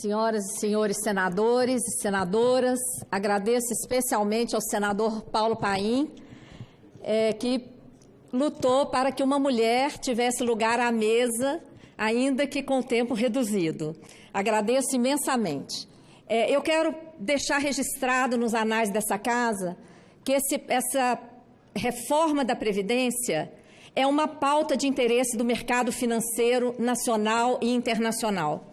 senhoras e senhores senadores e senadoras, agradeço especialmente ao senador Paulo Paim, que lutou para que uma mulher tivesse lugar à mesa, ainda que com tempo reduzido. Agradeço imensamente. Eu quero deixar registrado nos anais dessa casa que essa reforma da Previdência é uma pauta de interesse do mercado financeiro nacional e internacional.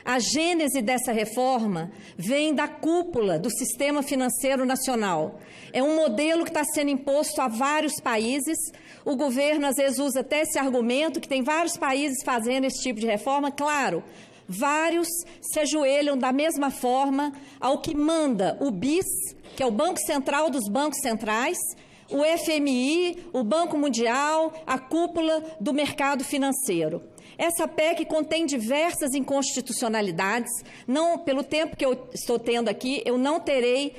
A gênese dessa reforma vem da cúpula do sistema financeiro nacional. É um modelo que está sendo imposto a vários países. O governo, às vezes, usa até esse argumento que tem vários países fazendo esse tipo de reforma. Claro, vários se ajoelham da mesma forma ao que manda o BIS, que é o Banco Central dos Bancos Centrais, o FMI, o Banco Mundial, a cúpula do mercado financeiro. Essa PEC contém diversas inconstitucionalidades. Não, pelo tempo que eu estou tendo aqui, eu não terei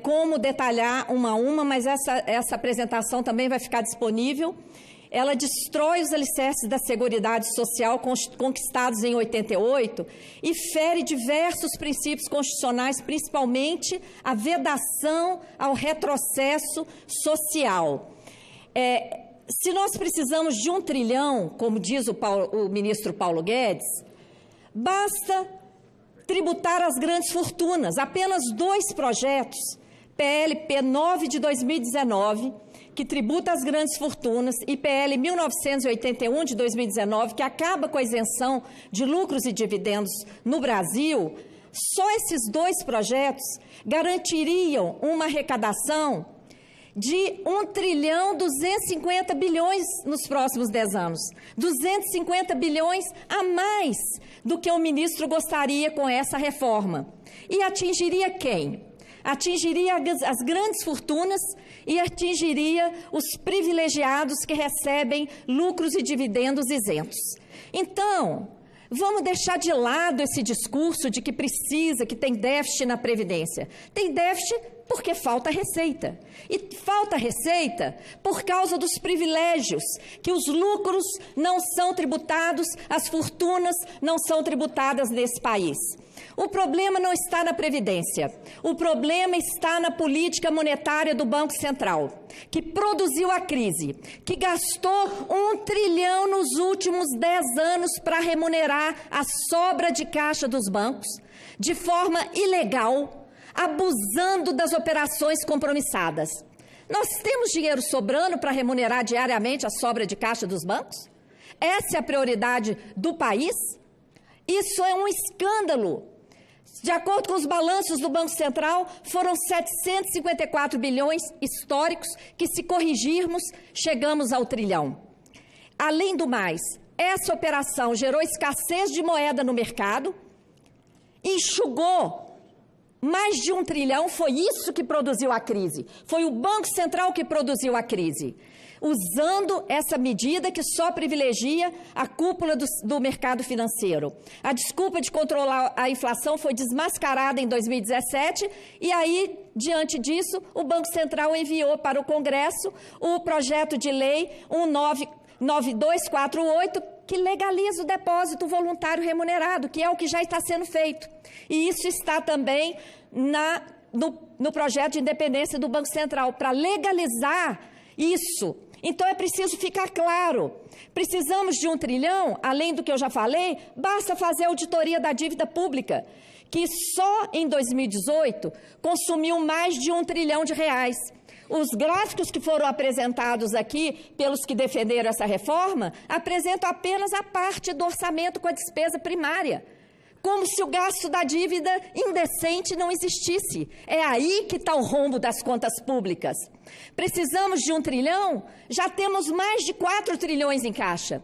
como detalhar uma a uma, mas essa apresentação também vai ficar disponível. Ela destrói os alicerces da Seguridade Social conquistados em 88 e fere diversos princípios constitucionais, principalmente a vedação ao retrocesso social. Se nós precisamos de 1 trilhão, como diz o ministro Paulo Guedes, basta tributar as grandes fortunas. Apenas 2 projetos, PLP 9 de 2019, que tributa as grandes fortunas, e PL 1981 de 2019, que acaba com a isenção de lucros e dividendos no Brasil, só esses 2 projetos garantiriam uma arrecadação de 1 trilhão 250 bilhões nos próximos 10 anos. 250 bilhões a mais do que o ministro gostaria com essa reforma. E atingiria quem? Atingiria as grandes fortunas e atingiria os privilegiados que recebem lucros e dividendos isentos. Então, vamos deixar de lado esse discurso de que que tem déficit na Previdência. Tem déficit porque falta receita. E falta receita por causa dos privilégios, que os lucros não são tributados, as fortunas não são tributadas nesse país. O problema não está na Previdência, o problema está na política monetária do Banco Central, que produziu a crise, que gastou 1 trilhão nos últimos 10 anos para remunerar a sobra de caixa dos bancos, de forma ilegal, abusando das operações compromissadas. Nós temos dinheiro sobrando para remunerar diariamente a sobra de caixa dos bancos? Essa é a prioridade do país? Isso é um escândalo. De acordo com os balanços do Banco Central, foram 754 bilhões históricos que, se corrigirmos, chegamos ao trilhão. Além do mais, essa operação gerou escassez de moeda no mercado, enxugou mais de 1 trilhão, foi isso que produziu a crise. Foi o Banco Central que produziu a crise, usando essa medida que só privilegia a cúpula do mercado financeiro. A desculpa de controlar a inflação foi desmascarada em 2017 e aí, diante disso, o Banco Central enviou para o Congresso o projeto de lei 9248, que legaliza o depósito voluntário remunerado, que é o que já está sendo feito. E isso está também no projeto de independência do Banco Central, para legalizar isso. Então, é preciso ficar claro, precisamos de 1 trilhão, além do que eu já falei, basta fazer a auditoria da dívida pública, que só em 2018 consumiu mais de 1 trilhão de reais. Os gráficos que foram apresentados aqui pelos que defenderam essa reforma apresentam apenas a parte do orçamento com a despesa primária, como se o gasto da dívida indecente não existisse. É aí que está o rombo das contas públicas. Precisamos de 1 trilhão? Já temos mais de 4 trilhões em caixa.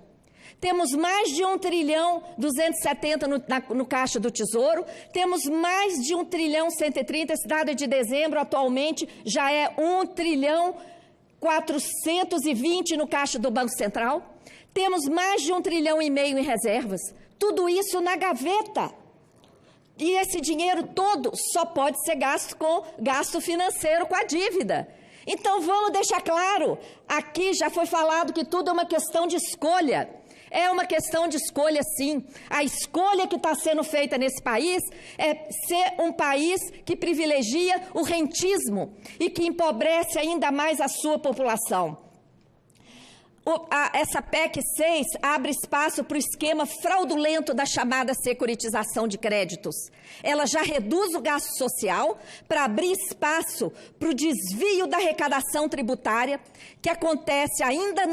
Temos mais de 1 trilhão 270 no caixa do Tesouro, temos mais de 1 trilhão 130, esse dado é de dezembro, atualmente já é 1 trilhão 420 no caixa do Banco Central, temos mais de 1,5 trilhão em reservas, tudo isso na gaveta. E esse dinheiro todo só pode ser gasto com gasto financeiro, com a dívida. Então vamos deixar claro, aqui já foi falado que tudo é uma questão de escolha. É uma questão de escolha, sim. A escolha que está sendo feita nesse país é ser um país que privilegia o rentismo e que empobrece ainda mais a sua população. Essa PEC 6 abre espaço para o esquema fraudulento da chamada securitização de créditos. Ela já reduz o gasto social para abrir espaço para o desvio da arrecadação tributária, que acontece ainda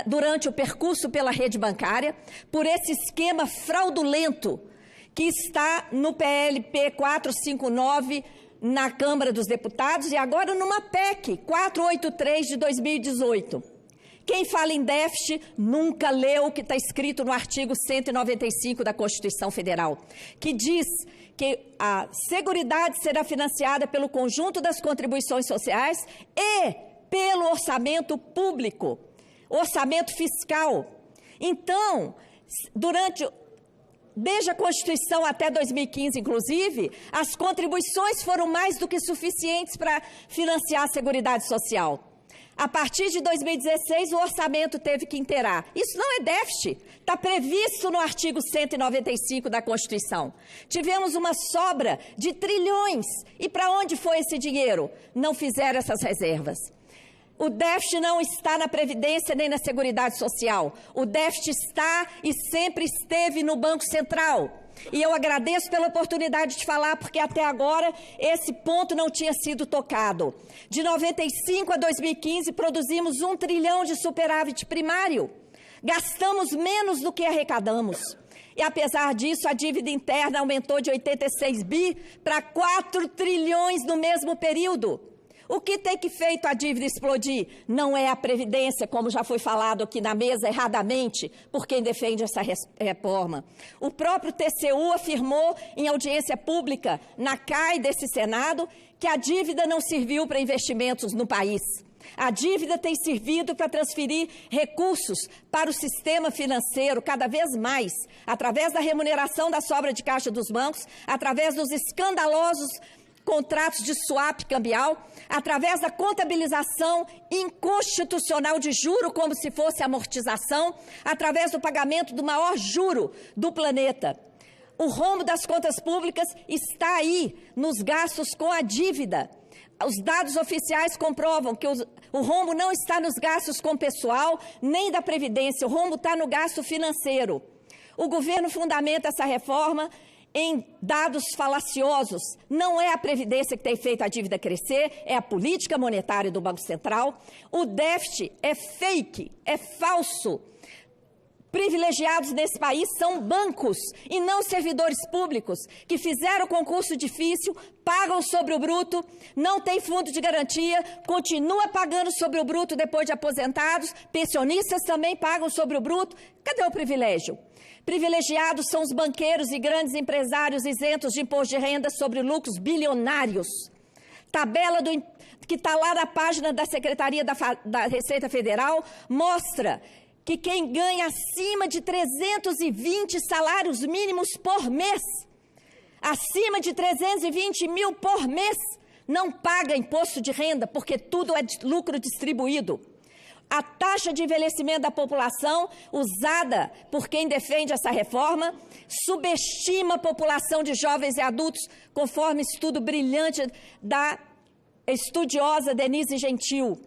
durante o percurso pela rede bancária, por esse esquema fraudulento que está no PLP 459 na Câmara dos Deputados e agora numa PEC 483 de 2018. Quem fala em déficit nunca leu o que está escrito no artigo 195 da Constituição Federal, que diz que a Seguridade será financiada pelo conjunto das contribuições sociais e pelo orçamento público, orçamento fiscal. Então, desde a Constituição até 2015, inclusive, as contribuições foram mais do que suficientes para financiar a Seguridade Social. A partir de 2016, o orçamento teve que inteirar. Isso não é déficit, está previsto no artigo 195 da Constituição. Tivemos uma sobra de trilhões. E para onde foi esse dinheiro? Não fizeram essas reservas. O déficit não está na Previdência nem na Seguridade Social. O déficit está e sempre esteve no Banco Central. E eu agradeço pela oportunidade de falar, porque até agora esse ponto não tinha sido tocado. De 95 a 2015, produzimos 1 trilhão de superávit primário. Gastamos menos do que arrecadamos. E, apesar disso, a dívida interna aumentou de 86 bi para 4 trilhões no mesmo período. O que tem que feito a dívida explodir? Não é a Previdência, como já foi falado aqui na mesa erradamente, por quem defende essa reforma. O próprio TCU afirmou em audiência pública na CAI desse Senado que a dívida não serviu para investimentos no país. A dívida tem servido para transferir recursos para o sistema financeiro cada vez mais, através da remuneração da sobra de caixa dos bancos, através dos escandalosos contratos de swap cambial, através da contabilização inconstitucional de juro como se fosse amortização, através do pagamento do maior juro do planeta. O rombo das contas públicas está aí, nos gastos com a dívida. Os dados oficiais comprovam que o rombo não está nos gastos com pessoal, nem da Previdência, o rombo está no gasto financeiro. O governo fundamenta essa reforma em dados falaciosos. Não é a Previdência que tem feito a dívida crescer, é a política monetária do Banco Central. O déficit é fake, é falso. Privilegiados nesse país são bancos e não servidores públicos, que fizeram concurso difícil, pagam sobre o bruto, não tem fundo de garantia, continua pagando sobre o bruto depois de aposentados, pensionistas também pagam sobre o bruto. Cadê o privilégio? Privilegiados são os banqueiros e grandes empresários isentos de imposto de renda sobre lucros bilionários. Tabela que está lá na página da Secretaria da Receita Federal mostra que quem ganha acima de 320 salários mínimos por mês, acima de 320 mil por mês, não paga imposto de renda, porque tudo é lucro distribuído. A taxa de envelhecimento da população, usada por quem defende essa reforma, subestima a população de jovens e adultos, conforme estudo brilhante da estudiosa Denise Gentil.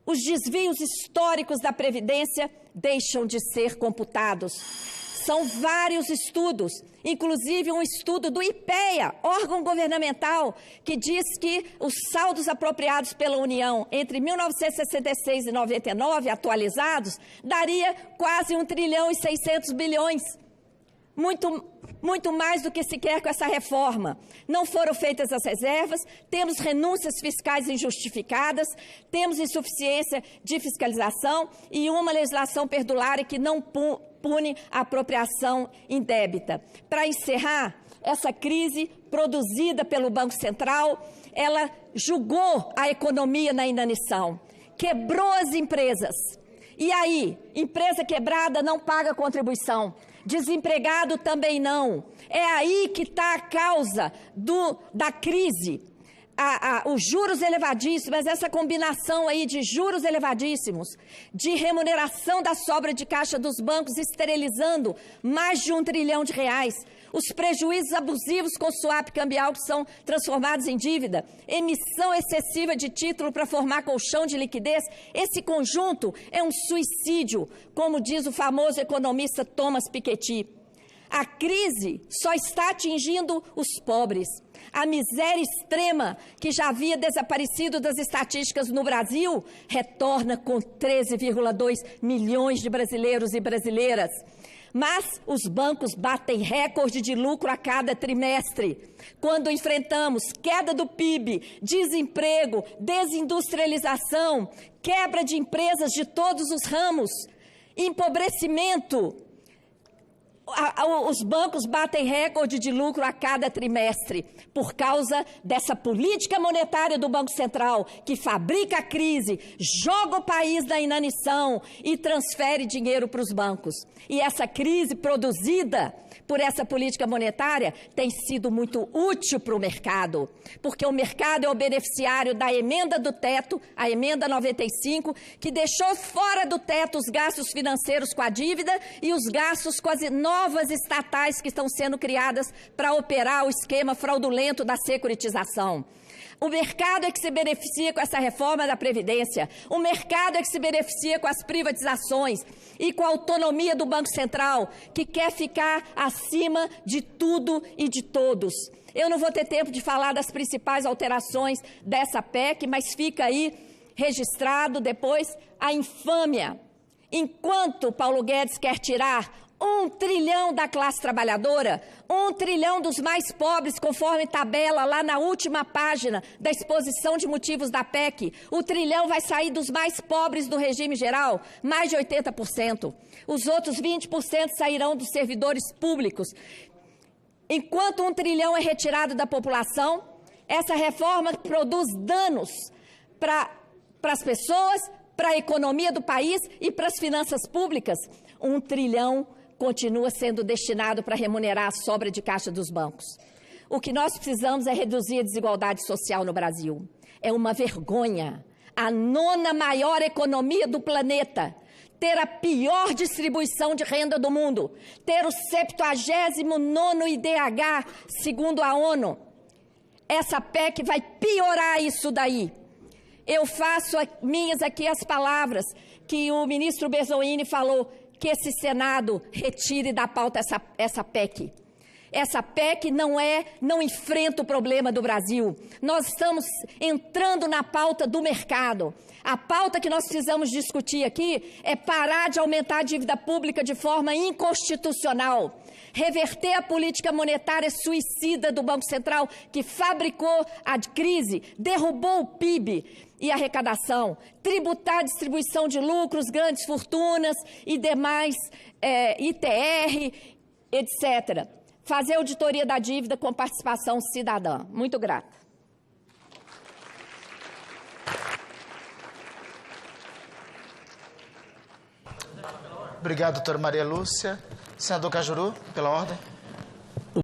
Os desvios históricos da Previdência deixam de ser computados. São vários estudos, inclusive um estudo do IPEA, órgão governamental, que diz que os saldos apropriados pela União entre 1966 e 99, atualizados, daria quase 1 trilhão e 600 bilhões. Muito mais do que se quer com essa reforma. Não foram feitas as reservas, temos renúncias fiscais injustificadas, temos insuficiência de fiscalização e uma legislação perdulária que não pune a apropriação indébita. Para encerrar, essa crise produzida pelo Banco Central, ela jogou a economia na inanição, quebrou as empresas. E aí, empresa quebrada não paga contribuição. Desempregado também não. É aí que está a causa da crise. os juros elevadíssimos, mas essa combinação aí de juros elevadíssimos, de remuneração da sobra de caixa dos bancos, esterilizando mais de R$1 trilhão, os prejuízos abusivos com swap cambial que são transformados em dívida, emissão excessiva de título para formar colchão de liquidez, esse conjunto é um suicídio, como diz o famoso economista Thomas Piketty. A crise só está atingindo os pobres. A miséria extrema, que já havia desaparecido das estatísticas no Brasil, retorna com 13,2 milhões de brasileiros e brasileiras. Mas os bancos batem recorde de lucro a cada trimestre. Quando enfrentamos queda do PIB, desemprego, desindustrialização, quebra de empresas de todos os ramos, empobrecimento, os bancos batem recorde de lucro a cada trimestre por causa dessa política monetária do Banco Central que fabrica a crise, joga o país na inanição e transfere dinheiro para os bancos. E essa crise produzida por essa política monetária tem sido muito útil para o mercado, porque o mercado é o beneficiário da emenda do teto, a emenda 95, que deixou fora do teto os gastos financeiros com a dívida e os gastos com as novas estatais que estão sendo criadas para operar o esquema fraudulento da securitização. O mercado é que se beneficia com essa reforma da Previdência. O mercado é que se beneficia com as privatizações e com a autonomia do Banco Central, que quer ficar acima de tudo e de todos. Eu não vou ter tempo de falar das principais alterações dessa PEC, mas fica aí registrado depois a infâmia. Enquanto Paulo Guedes quer tirar R$1 trilhão da classe trabalhadora, R$1 trilhão dos mais pobres, conforme tabela lá na última página da exposição de motivos da PEC. O trilhão vai sair dos mais pobres do regime geral, mais de 80%. Os outros 20% sairão dos servidores públicos. Enquanto R$1 trilhão é retirado da população, essa reforma produz danos para as pessoas, para a economia do país e para as finanças públicas. R$1 trilhão continua sendo destinado para remunerar a sobra de caixa dos bancos. O que nós precisamos é reduzir a desigualdade social no Brasil. É uma vergonha. A 9ª maior economia do planeta ter a pior distribuição de renda do mundo, ter o 79º IDH, segundo a ONU. Essa PEC vai piorar isso daí. Eu faço minhas aqui as palavras que o ministro Bezoini falou, que esse Senado retire da pauta essa PEC. Essa PEC não enfrenta o problema do Brasil. Nós estamos entrando na pauta do mercado. A pauta que nós precisamos discutir aqui é parar de aumentar a dívida pública de forma inconstitucional, reverter a política monetária suicida do Banco Central, que fabricou a crise, derrubou o PIB e a arrecadação, tributar a distribuição de lucros, grandes fortunas e demais ITR, etc. Fazer auditoria da dívida com participação cidadã. Muito grata. Obrigado, doutora Maria Lúcia. Senador Cajuru, pela ordem.